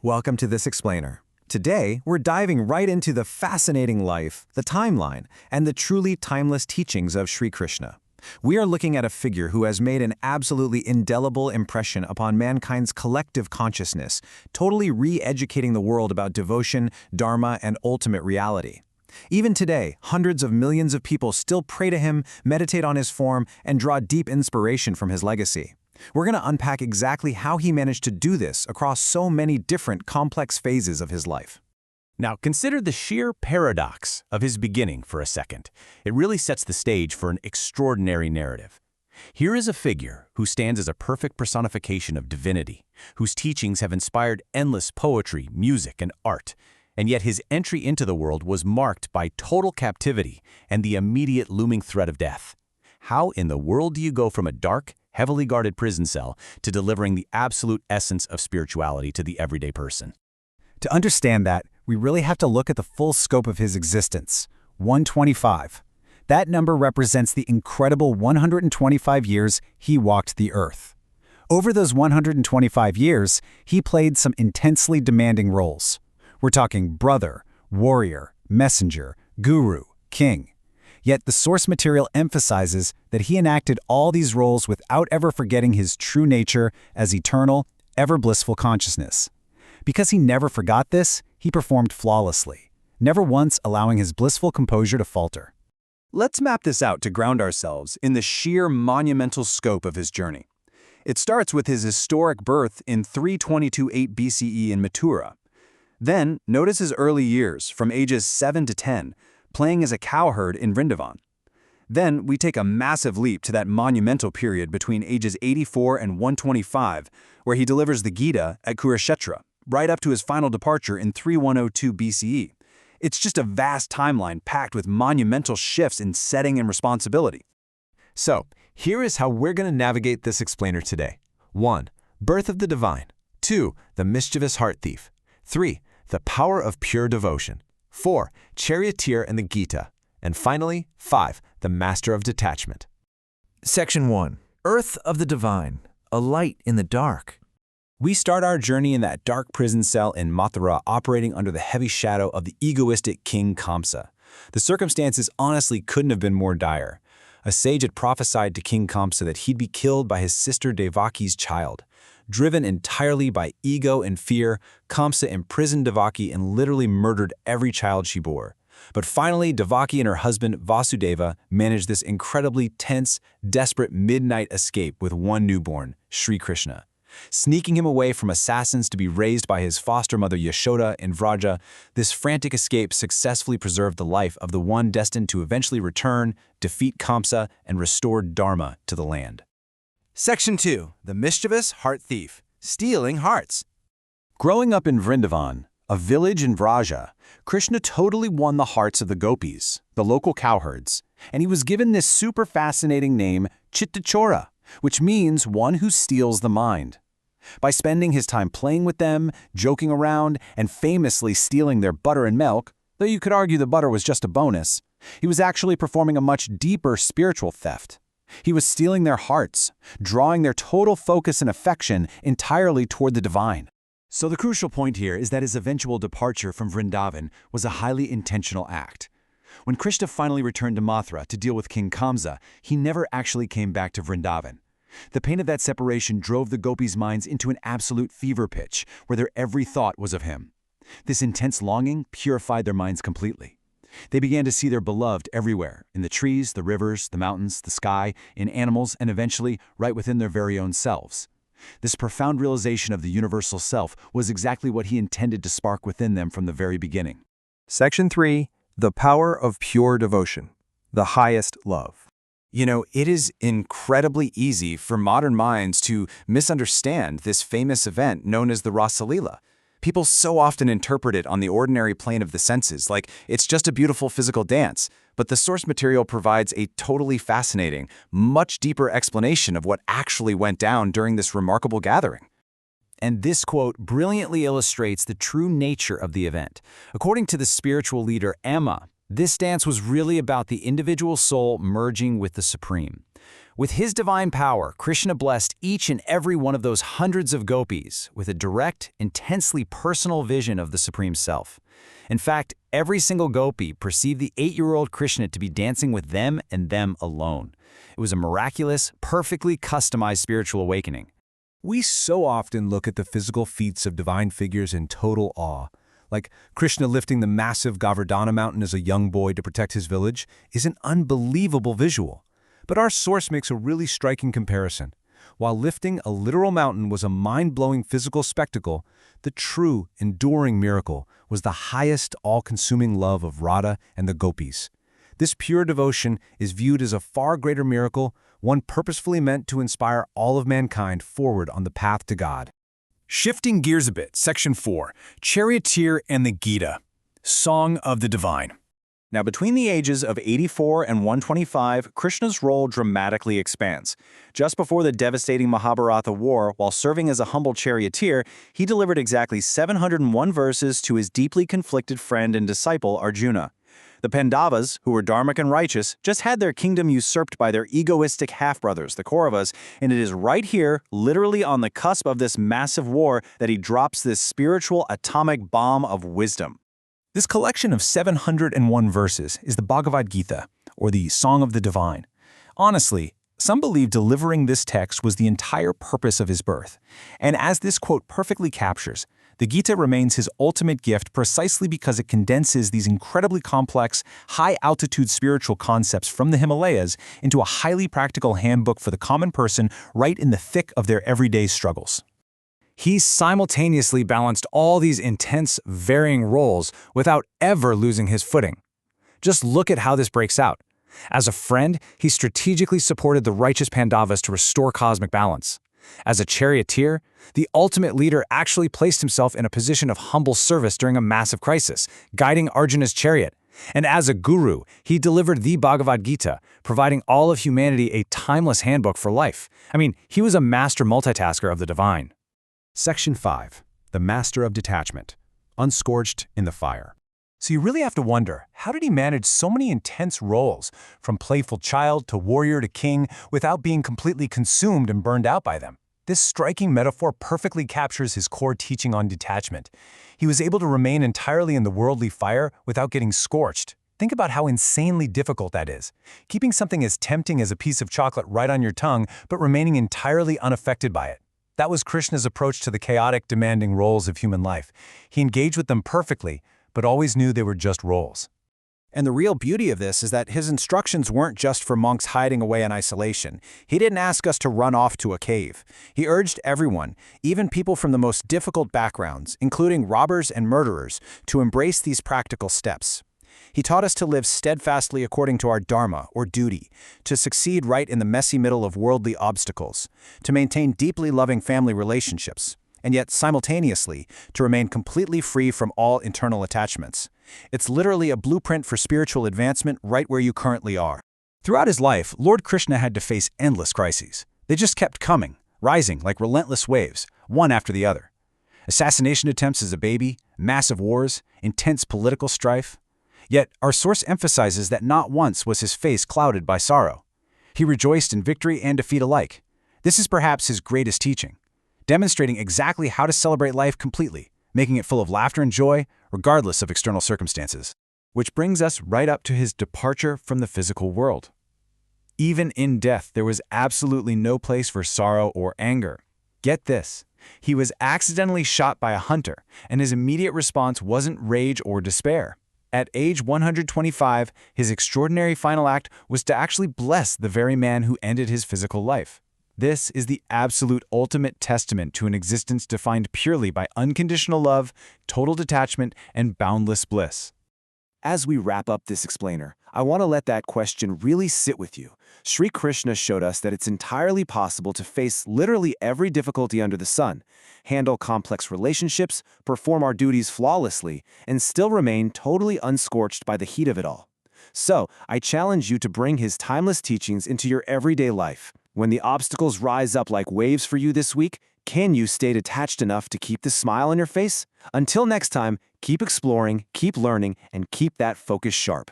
Welcome to This Explainer. Today, we're diving right into the fascinating life, the timeline, and the truly timeless teachings of Sri Krishna. We are looking at a figure who has made an absolutely indelible impression upon mankind's collective consciousness, totally re-educating the world about devotion, dharma, and ultimate reality. Even today, hundreds of millions of people still pray to him, meditate on his form, and draw deep inspiration from his legacy. We're going to unpack exactly how he managed to do this across so many different complex phases of his life. Now, consider the sheer paradox of his beginning for a second. It really sets the stage for an extraordinary narrative. Here is a figure who stands as a perfect personification of divinity, whose teachings have inspired endless poetry, music, and art, and yet his entry into the world was marked by total captivity and the immediate looming threat of death. How in the world do you go from a dark, heavily guarded prison cell to delivering the absolute essence of spirituality to the everyday person? To understand that, we really have to look at the full scope of his existence. 125. That number represents the incredible 125 years he walked the earth. Over those 125 years, he played some intensely demanding roles. We're talking brother, warrior, messenger, guru, king. Yet the source material emphasizes that he enacted all these roles without ever forgetting his true nature as eternal, ever-blissful consciousness. Because he never forgot this, he performed flawlessly, never once allowing his blissful composure to falter. Let's map this out to ground ourselves in the sheer monumental scope of his journey. It starts with his historic birth in 322-8 BCE in Mathura. Then, notice his early years, from ages 7 to 10, playing as a cowherd in Vrindavan. Then, we take a massive leap to that monumental period between ages 84 and 125, where he delivers the Gita at Kurukshetra, right up to his final departure in 3102 BCE. It's just a vast timeline packed with monumental shifts in setting and responsibility. So, here is how we're going to navigate this explainer today. 1. Birth of the divine. 2. The mischievous heart thief. 3. The power of pure devotion. 4. Charioteer and the Gita. And finally, 5. The master of detachment. Section 1. Earth of the Divine, a light in the dark. We start our journey in that dark prison cell in Mathura, operating under the heavy shadow of the egoistic King Kamsa. The circumstances honestly couldn't have been more dire. A sage had prophesied to King Kamsa that he'd be killed by his sister Devaki's child. Driven entirely by ego and fear, Kamsa imprisoned Devaki and literally murdered every child she bore. But finally, Devaki and her husband Vasudeva managed this incredibly tense, desperate midnight escape with one newborn, Sri Krishna. Sneaking him away from assassins to be raised by his foster mother Yashoda in Vraja, this frantic escape successfully preserved the life of the one destined to eventually return, defeat Kamsa, and restore Dharma to the land. Section 2. The mischievous heart thief, stealing hearts. Growing up in Vrindavan, a village in Vraja, Krishna totally won the hearts of the gopis, the local cowherds, and he was given this super fascinating name, Chittachora, which means one who steals the mind. By spending his time playing with them, joking around, and famously stealing their butter and milk, though you could argue the butter was just a bonus, he was actually performing a much deeper spiritual theft. He was stealing their hearts, drawing their total focus and affection entirely toward the divine. So the crucial point here is that his eventual departure from Vrindavan was a highly intentional act. When Krishna finally returned to Mathura to deal with King Kamsa, he never actually came back to Vrindavan. The pain of that separation drove the gopis' minds into an absolute fever pitch, where their every thought was of him. This intense longing purified their minds completely. They began to see their beloved everywhere, in the trees, the rivers, the mountains, the sky, in animals, and eventually right within their very own selves. This profound realization of the universal self was exactly what he intended to spark within them from the very beginning. Section 3. The power of pure devotion, the highest love. You know, it is incredibly easy for modern minds to misunderstand this famous event known as the Rasa-Lila. People so often interpret it on the ordinary plane of the senses, like it's just a beautiful physical dance, but the source material provides a totally fascinating, much deeper explanation of what actually went down during this remarkable gathering. And this quote brilliantly illustrates the true nature of the event. According to the spiritual leader Amma, this dance was really about the individual soul merging with the Supreme. With his divine power, Krishna blessed each and every one of those hundreds of gopis with a direct, intensely personal vision of the Supreme Self. In fact, every single gopi perceived the 8-year-old Krishna to be dancing with them and them alone. It was a miraculous, perfectly customized spiritual awakening. We so often look at the physical feats of divine figures in total awe. Like Krishna lifting the massive Govardhana mountain as a young boy to protect his village is an unbelievable visual. But our source makes a really striking comparison. While lifting a literal mountain was a mind-blowing physical spectacle, the true, enduring miracle was the highest all-consuming love of Radha and the gopis. This pure devotion is viewed as a far greater miracle, one purposefully meant to inspire all of mankind forward on the path to God. Shifting gears a bit, Section 4, Charioteer and the Gita, Song of the Divine. Now, between the ages of 84 and 125, Krishna's role dramatically expands. Just before the devastating Mahabharata War, while serving as a humble charioteer, he delivered exactly 701 verses to his deeply conflicted friend and disciple Arjuna. The Pandavas, who were dharmic and righteous, just had their kingdom usurped by their egoistic half-brothers, the Kauravas, and it is right here, literally on the cusp of this massive war, that he drops this spiritual atomic bomb of wisdom. This collection of 701 verses is the Bhagavad Gita, or the Song of the Divine. Honestly, some believe delivering this text was the entire purpose of his birth. And as this quote perfectly captures, the Gita remains his ultimate gift precisely because it condenses these incredibly complex, high-altitude spiritual concepts from the Himalayas into a highly practical handbook for the common person right in the thick of their everyday struggles. He simultaneously balanced all these intense, varying roles without ever losing his footing. Just look at how this breaks out. As a friend, he strategically supported the righteous Pandavas to restore cosmic balance. As a charioteer, the ultimate leader actually placed himself in a position of humble service during a massive crisis, guiding Arjuna's chariot. And as a guru, he delivered the Bhagavad Gita, providing all of humanity a timeless handbook for life. I mean, he was a master multitasker of the divine. Section 5. The Master of Detachment, Unscorched in the Fire. So you really have to wonder, how did he manage so many intense roles, from playful child to warrior to king, without being completely consumed and burned out by them? This striking metaphor perfectly captures his core teaching on detachment. He was able to remain entirely in the worldly fire without getting scorched. Think about how insanely difficult that is. Keeping something as tempting as a piece of chocolate right on your tongue, but remaining entirely unaffected by it. That was Krishna's approach to the chaotic, demanding roles of human life. He engaged with them perfectly, but always knew they were just roles. And the real beauty of this is that his instructions weren't just for monks hiding away in isolation. He didn't ask us to run off to a cave. He urged everyone, even people from the most difficult backgrounds, including robbers and murderers, to embrace these practical steps. He taught us to live steadfastly according to our Dharma, or duty, to succeed right in the messy middle of worldly obstacles, to maintain deeply loving family relationships, and yet simultaneously to remain completely free from all internal attachments. It's literally a blueprint for spiritual advancement right where you currently are. Throughout his life, Lord Krishna had to face endless crises. They just kept coming, rising like relentless waves, one after the other. Assassination attempts as a baby, massive wars, intense political strife. Yet, our source emphasizes that not once was his face clouded by sorrow. He rejoiced in victory and defeat alike. This is perhaps his greatest teaching, demonstrating exactly how to celebrate life completely, making it full of laughter and joy, regardless of external circumstances. Which brings us right up to his departure from the physical world. Even in death, there was absolutely no place for sorrow or anger. Get this. He was accidentally shot by a hunter, and his immediate response wasn't rage or despair. At age 125, his extraordinary final act was to actually bless the very man who ended his physical life. This is the absolute ultimate testament to an existence defined purely by unconditional love, total detachment, and boundless bliss. As we wrap up this explainer, I want to let that question really sit with you. Sri Krishna showed us that it's entirely possible to face literally every difficulty under the sun, handle complex relationships, perform our duties flawlessly, and still remain totally unscorched by the heat of it all. So, I challenge you to bring his timeless teachings into your everyday life. When the obstacles rise up like waves for you this week, can you stay detached enough to keep the smile on your face? Until next time, keep exploring, keep learning, and keep that focus sharp.